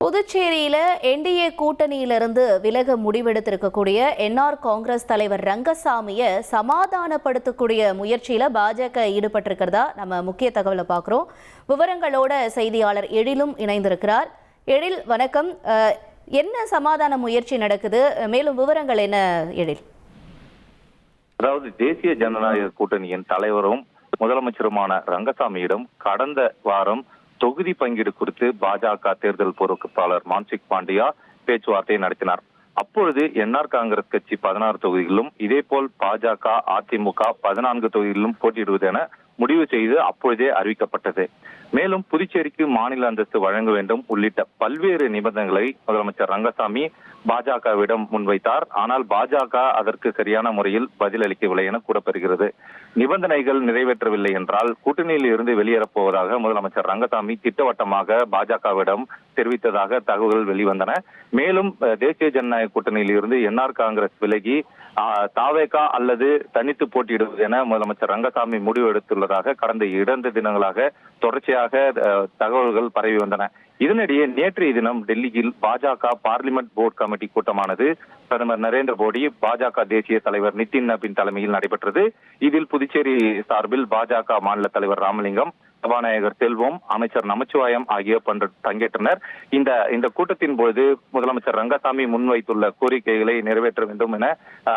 புதுச்சேரியில என்டிஏ கூட்டணியிலிருந்து விலக முடிவெடுத்திருக்கக்கூடிய என்ஆர் காங்கிரஸ் தலைவர் ரங்கசாமியை சமாதானப்படுத்தக்கூடிய முயற்சியில பாஜக ஈடுபட்டிருக்கிறதா நம்ம முக்கிய தகவலை பார்க்கிறோம். விவரங்களோட செய்தியாளர் எழிலும் இணைந்திருக்கிறார். எழில், வணக்கம். என்ன சமாதான முயற்சி நடக்குது? மேலும் விவரங்கள் என்ன எழில்? அதாவது தேசிய ஜனநாயக கூட்டணியின் தலைவரும் முதலமைச்சருமான ரங்கசாமியிடம் கடந்த வாரம் தொகுதி பங்கீடு குறித்து பாஜக தேர்தல் பொறுப்பாளர் மான்சிக் பாண்டியா பேச்சுவார்த்தை நடத்தினார். அப்பொழுது என்ஆர் காங்கிரஸ் கட்சி 16 தொகுதிகளிலும் இதேபோல் பாஜக, அதிமுக 14 தொகுதிகளிலும் போட்டியிடுவது என முடிவு செய்து அப்பொழுதே அறிவிக்கப்பட்டது. மேலும் புதுச்சேரிக்கு மாநில அந்தஸ்து வழங்க வேண்டும் உள்ளிட்ட பல்வேறு நிபந்தனைகளை முதலமைச்சர் ரங்கசாமி பாஜகவிடம் முன்வைத்தார். ஆனால் பாஜக அதற்கு சரியான முறையில் பதிலளிக்கவில்லை என கூறப்படுகிறது. நிபந்தனைகள் நிறைவேற்றவில்லை என்றால் கூட்டணியில் இருந்து வெளியேறப் போவதாக முதலமைச்சர் ரங்கசாமி திட்டவட்டமாக பாஜகவிடம் தெரிவித்ததாக தகவல்கள் வெளிவந்தன. மேலும் தேசிய ஜனநாயக கூட்டணியில் இருந்து என்ஆர் காங்கிரஸ் விலகி தாவேகா அல்லது தனித்து போட்டியிடுவது என முதலமைச்சர் ரங்கசாமி முடிவு எடுத்துள்ளதாக கடந்த 2 தினங்களாக தொடர்ச்சியாக தகவல்கள் பரவி வந்தன. இதனிடையே நேற்றைய தினம் டெல்லியில் பாஜக பார்லிமெண்ட் போர்டு கமிட்டி கூட்டமானது பிரதமர் நரேந்திர மோடி, பாஜக தேசிய தலைவர் நிதின் நபீன் தலைமையில் நடைபெற்றது. இதில் புதுச்சேரி சார்பில் பாஜக மாநில தலைவர் ராமலிங்கம், சபாநாயகர் செல்வம், அமைச்சர் நமச்சிவாயம் ஆகியோர் பங்கேற்றனர். இந்த கூட்டத்தின் பொழுது முதலமைச்சர் ரங்கசாமி முன்வைத்துள்ள கோரிக்கைகளை நிறைவேற்ற வேண்டும் என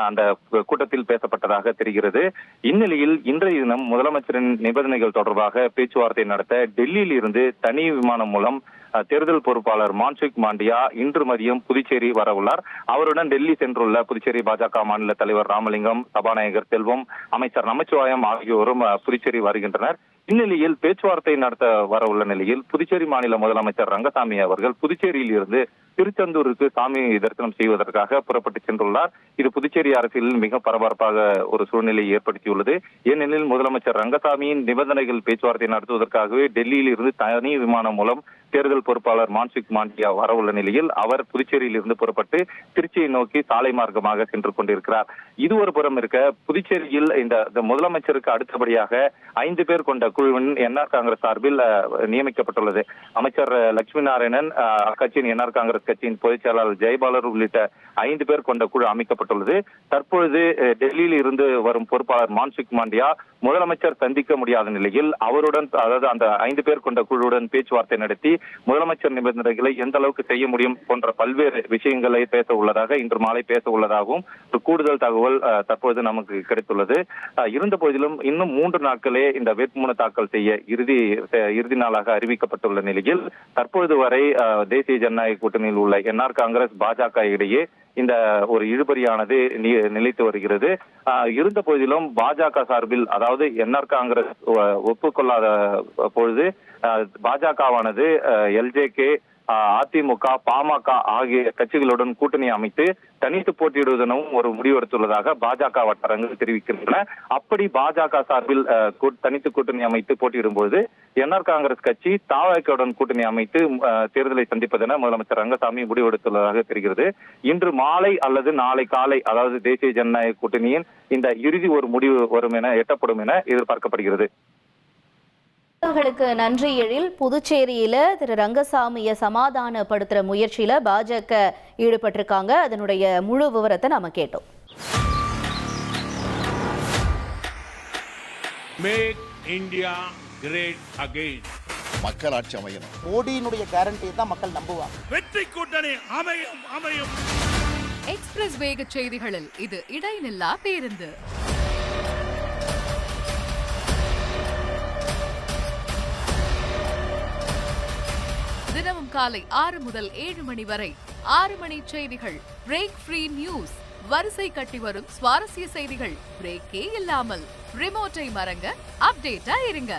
அந்த கூட்டத்தில் பேசப்பட்டதாக தெரிகிறது. இந்நிலையில் இன்றைய தினம் முதலமைச்சரின் நிபந்தனைகள் தொடர்பாக பேச்சுவார்த்தை நடத்த டெல்லியில் இருந்து தனி விமானம் மூலம் தேர்தல் பொறுப்பாளர் மான்சிக் பாண்டியா இன்று மதியம் புதுச்சேரி வர உள்ளார். அவருடன் டெல்லி சென்றுள்ள புதுச்சேரி பாஜக மாநில தலைவர் ராமலிங்கம், சபாநாயகர் செல்வம், அமைச்சர் நமச்சிவாயம் ஆகியோரும் புதுச்சேரி வருகின்றனர். இந்நிலையில் பேச்சுவார்த்தை நடத்த வர உள்ள நிலையில் புதுச்சேரி மாநில முதலமைச்சர் ரங்கசாமி அவர்கள் புதுச்சேரியில் இருந்து திருச்செந்தூருக்கு சாமி தரிசனம் செய்வதற்காக புறப்பட்டு சென்றுள்ளார். இது புதுச்சேரி அரசியலில் மிக பரபரப்பாக ஒரு சூழ்நிலையை ஏற்படுத்தியுள்ளது. ஏனெனில் முதலமைச்சர் ரங்கசாமியின் நிபந்தனைகள் பேச்சுவார்த்தை நடத்துவதற்காகவே டெல்லியில் இருந்து தனி விமானம் மூலம் தேர்தல் பொறுப்பாளர் மான்சிக் பாண்டியா வரவுள்ள நிலையில் அவர் புதுச்சேரியில் இருந்து புறப்பட்டு திருச்சியை நோக்கி சாலை மார்க்கமாக சென்று கொண்டிருக்கிறார். இது ஒரு புறம் இருக்க, புதுச்சேரியில் இந்த முதலமைச்சருக்கு அடுத்தபடியாக 5 பேர் கொண்ட குழுவின் என்ஆர் காங்கிரஸ் சார்பில் நியமிக்கப்பட்டுள்ளது. அமைச்சர் லட்சுமி நாராயணன், அக்கட்சியின் என்ஆர் காங்கிரஸ் கட்சியின் பொதுச் செயலாளர் ஜெயபாலர் உள்ளிட்ட 5 பேர் கொண்ட குழு அமைக்கப்பட்டுள்ளது. தற்பொழுது டெல்லியில் இருந்து வரும் பொறுப்பாளர் மான்சிக் பாண்டியா முதலமைச்சர் சந்திக்க முடியாத நிலையில் அவருடன், அதாவது அந்த 5 பேர் கொண்ட குழுவுடன் பேச்சுவார்த்தை நடத்தி முதலமைச்சர் நிபந்தனைகளை எந்த அளவுக்கு செய்ய முடியும் போன்ற பல்வேறு விஷயங்களை பேச உள்ளதாக, இன்று மாலை பேச உள்ளதாகவும் ஒரு கூடுதல் தகவல் தற்பொழுது நமக்கு கிடைத்துள்ளது. இருந்த போதிலும் இன்னும் 3 நாட்களே இந்த வேட்புமனு தாக்கல் செய்ய இறுதி நாளாக அறிவிக்கப்பட்டுள்ள நிலையில் தற்பொழுது வரை தேசிய ஜனநாயக கூட்டணியில் உள்ள என்ஆர் காங்கிரஸ், பாஜக இடையே இந்த ஒரு இழுபறியானது நிலைத்து வருகிறது. இருந்த போதிலும் பாஜக சார்பில், அதாவது என்ஆர் காங்கிரஸ் ஒப்புக்கொள்ளாத பொழுது பாஜகவானது எல்ஜேகே, அதிமுக, பாமக ஆகிய கட்சிகளுடன் கூட்டணி அமைத்து தனித்து போட்டியிடுவதெனும் ஒரு முடிவெடுத்துள்ளதாக பாஜக வட்டாரங்கள் தெரிவிக்கின்றன. அப்படி பாஜக சார்பில் தனித்து கூட்டணி அமைத்து போட்டியிடும் பொழுது என்ஆர் காங்கிரஸ் கட்சி தாவேகாவுடன் கூட்டணி அமைத்து தேர்தலை சந்திப்பதென முதலமைச்சர் ரங்கசாமி முடிவெடுத்துள்ளதாக தெரிகிறது. இன்று மாலை அல்லது நாளை காலை, அதாவது தேசிய ஜனநாயக கூட்டணியின் இந்த இறுதி ஒரு முடிவு வரும் என எட்டப்படும் என எதிர்பார்க்கப்படுகிறது. நன்றி எழில். புதுச்சேரியில திரு ரங்கசாமியை சமாதானப்படுத்துற முயற்சியில பாஜக ஈடுபட்டிருக்காங்க. அதனுடைய முழு விவரத்தை நாம கேட்டோம். Make India great again. மக்கள் ஆட்சி அமையும். மோடியினுடைய கேரண்டியை தான் மக்கள் நம்புவாங்க. வெற்றி கூட்டணி அமையும். எக்ஸ்பிரஸ் வேக செய்திகளில் இது இடைநில்லா பேருந்து. தினமும் காலை 6 முதல் 7 மணி வரை 6 மணி செய்திகள். Break free news. வரிசை கட்டி வரும் சுவாரஸ்ய செய்திகள் பிரேக்கே இல்லாமல். ரிமோட்டை மறங்க, அப்டேட்டா இருங்க.